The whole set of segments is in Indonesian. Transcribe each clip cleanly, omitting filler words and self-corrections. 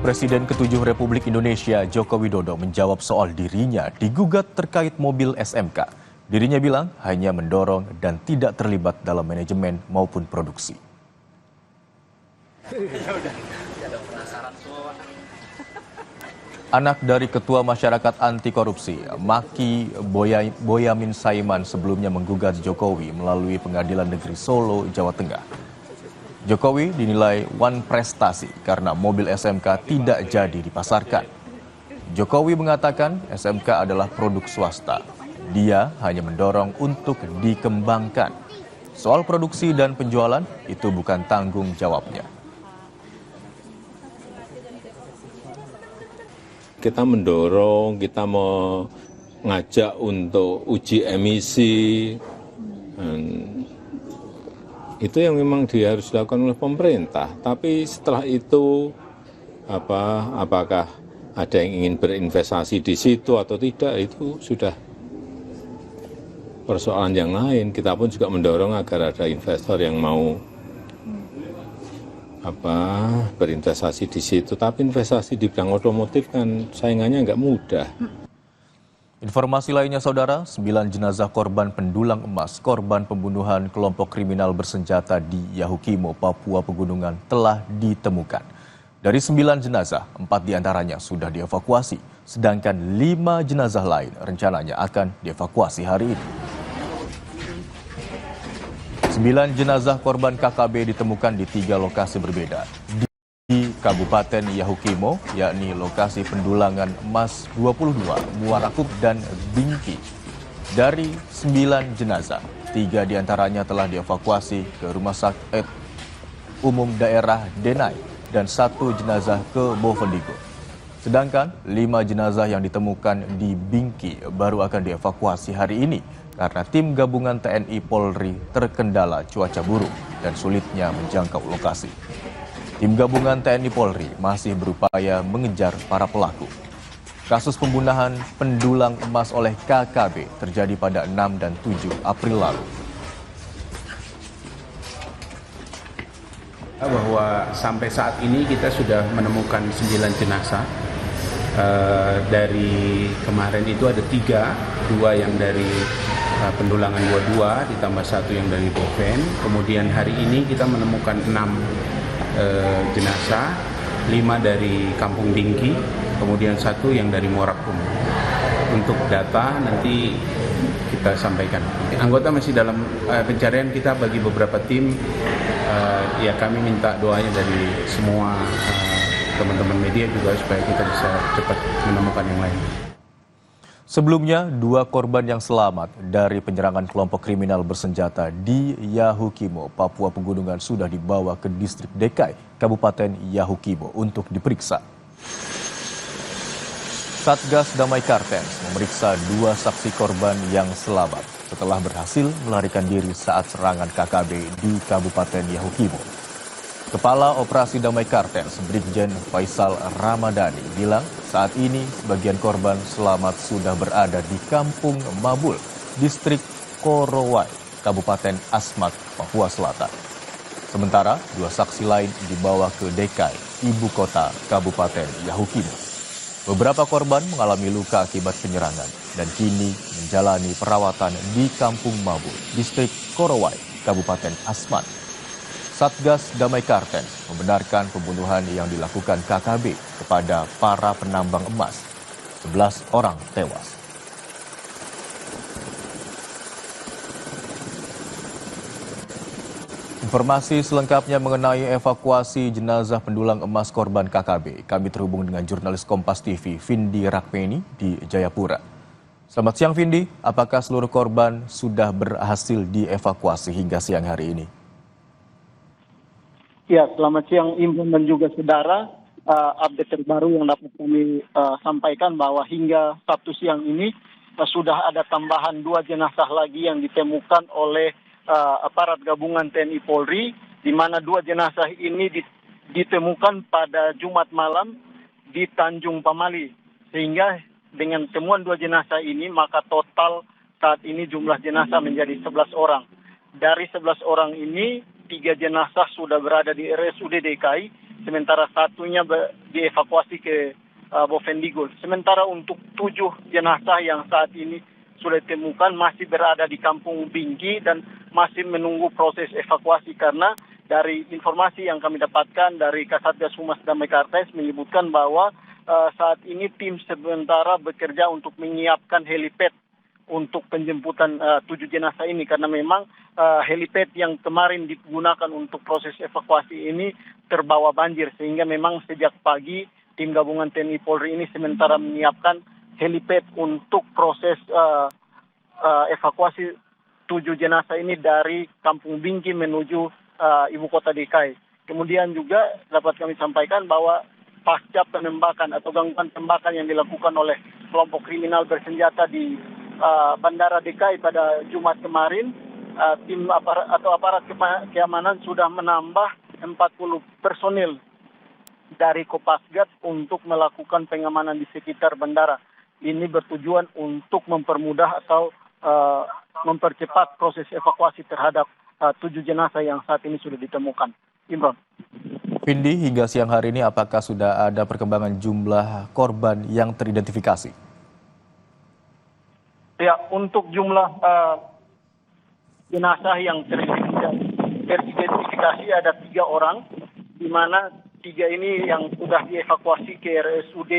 Presiden ke-7 Republik Indonesia Joko Widodo menjawab soal dirinya digugat terkait mobil SMK. Dirinya bilang hanya mendorong dan tidak terlibat dalam manajemen maupun produksi. Anak dari Ketua Masyarakat Anti Korupsi, Maki Boyamin Saiman sebelumnya menggugat Jokowi melalui Pengadilan Negeri Solo, Jawa Tengah. Jokowi dinilai wan prestasi karena mobil SMK tidak jadi dipasarkan. Jokowi mengatakan SMK adalah produk swasta. Dia hanya mendorong untuk dikembangkan. Soal produksi dan penjualan itu bukan tanggung jawabnya. Kita mendorong, kita mengajak untuk uji emisi. Itu yang memang harus dilakukan oleh pemerintah. Tapi setelah itu, apakah ada yang ingin berinvestasi di situ atau tidak, itu sudah persoalan yang lain. Kita pun juga mendorong agar ada investor yang mau berinvestasi di situ. Tapi investasi di bidang otomotif kan saingannya nggak mudah. Informasi lainnya saudara, 9 jenazah korban pendulang emas, korban pembunuhan kelompok kriminal bersenjata di Yahukimo, Papua Pegunungan telah ditemukan. Dari 9 jenazah, 4 diantaranya sudah dievakuasi, sedangkan 5 jenazah lain rencananya akan dievakuasi hari ini. 9 jenazah korban KKB ditemukan di 3 lokasi berbeda. Di Kabupaten Yahukimo, yakni lokasi pendulangan emas 22, Muarakub, dan Bingki. Dari 9 jenazah, 3 diantaranya telah dievakuasi ke Rumah Sakit Umum Daerah Denai dan 1 jenazah ke Bovendigul. Sedangkan 5 jenazah yang ditemukan di Bingki baru akan dievakuasi hari ini karena tim gabungan TNI Polri terkendala cuaca buruk dan sulitnya menjangkau lokasi. Tim gabungan TNI Polri masih berupaya mengejar para pelaku. Kasus pembunuhan pendulang emas oleh KKB terjadi pada 6 dan 7 April lalu. Bahwa sampai saat ini kita sudah menemukan 9 jenazah. Dari kemarin itu ada 3, 2 yang dari pendulangan 22 ditambah 1 yang dari Boven. Kemudian hari ini kita menemukan 6 jenazah, 5 dari Kampung Dingki, kemudian 1 yang dari Muarakum. Untuk data nanti kita sampaikan. Anggota masih dalam pencarian kita bagi beberapa tim. Ya kami minta doanya dari semua teman-teman media juga supaya kita bisa cepat menemukan yang lain. Sebelumnya, 2 korban yang selamat dari penyerangan kelompok kriminal bersenjata di Yahukimo, Papua Pegunungan sudah dibawa ke distrik Dekai, Kabupaten Yahukimo untuk diperiksa. Satgas Damai Kartens memeriksa 2 saksi korban yang selamat setelah berhasil melarikan diri saat serangan KKB di Kabupaten Yahukimo. Kepala Operasi Damai Kartens, Brigjen Faisal Ramadhani, bilang saat ini sebagian korban selamat sudah berada di Kampung Mabul, Distrik Korowai, Kabupaten Asmat, Papua Selatan. Sementara 2 saksi lain dibawa ke Dekai, ibu kota Kabupaten Yahukimo. Beberapa korban mengalami luka akibat penyerangan dan kini menjalani perawatan di Kampung Mabul, Distrik Korowai, Kabupaten Asmat. Satgas Damai Kartens membenarkan pembunuhan yang dilakukan KKB kepada para penambang emas. 11 orang tewas. Informasi selengkapnya mengenai evakuasi jenazah pendulang emas korban KKB. Kami terhubung dengan jurnalis Kompas TV, Vindi Rakmeni di Jayapura. Selamat siang Vindi, apakah seluruh korban sudah berhasil dievakuasi hingga siang hari ini? Ya, selamat siang Imron dan juga saudara. Update terbaru yang dapat kami sampaikan bahwa hingga Sabtu siang ini sudah ada tambahan 2 jenazah lagi yang ditemukan oleh aparat gabungan TNI Polri, di mana 2 jenazah ini ditemukan pada Jumat malam di Tanjung Pamali. Sehingga dengan temuan 2 jenazah ini maka total saat ini jumlah jenazah menjadi 11 orang. Dari 11 orang ini 3 jenazah sudah berada di RSUD DKI, sementara satunya dievakuasi ke Bovendigul. Sementara untuk 7 jenazah yang saat ini sudah ditemukan masih berada di Kampung Bingki dan masih menunggu proses evakuasi karena dari informasi yang kami dapatkan dari Kasatgas Humas Damai Kartens menyebutkan bahwa saat ini tim sementara bekerja untuk menyiapkan helipad untuk penjemputan 7 jenazah ini karena memang helipad yang kemarin digunakan untuk proses evakuasi ini terbawa banjir sehingga memang sejak pagi tim gabungan TNI Polri ini sementara menyiapkan helipad untuk proses evakuasi 7 jenazah ini dari Kampung Bingki menuju ibu kota DKI. Kemudian juga dapat kami sampaikan bahwa pasca penembakan atau gangguan tembakan yang dilakukan oleh kelompok kriminal bersenjata di Bandara DKI pada Jumat kemarin, tim aparat keamanan sudah menambah 40 personil dari Kopasgat untuk melakukan pengamanan di sekitar bandara. Ini bertujuan untuk mempermudah atau mempercepat proses evakuasi terhadap 7 jenazah yang saat ini sudah ditemukan. Imron. Vindi, hingga siang hari ini apakah sudah ada perkembangan jumlah korban yang teridentifikasi? Ya, untuk jumlah jenazah yang teridentifikasi ada 3 orang, di mana 3 ini yang sudah dievakuasi ke RSUD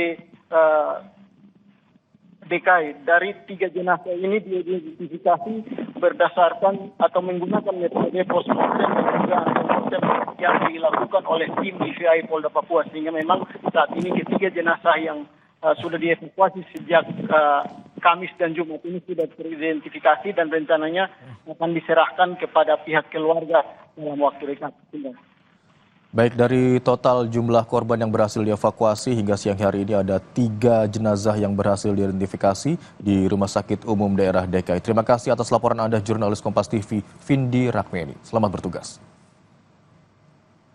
DKI. Dari 3 jenazah ini diidentifikasi berdasarkan atau menggunakan metode postmortem dan juga antemortem yang dilakukan oleh tim DVI Polda Papua, sehingga memang saat ini ketiga jenazah yang sudah dievakuasi sejak Kamis dan Jumat ini sudah teridentifikasi dan rencananya akan diserahkan kepada pihak keluarga dalam waktu dekat. Baik, dari total jumlah korban yang berhasil dievakuasi hingga siang hari ini ada 3 jenazah yang berhasil diidentifikasi di Rumah Sakit Umum Daerah DKI. Terima kasih atas laporan Anda, jurnalis Kompas TV Vindi Rakmeni. Selamat bertugas.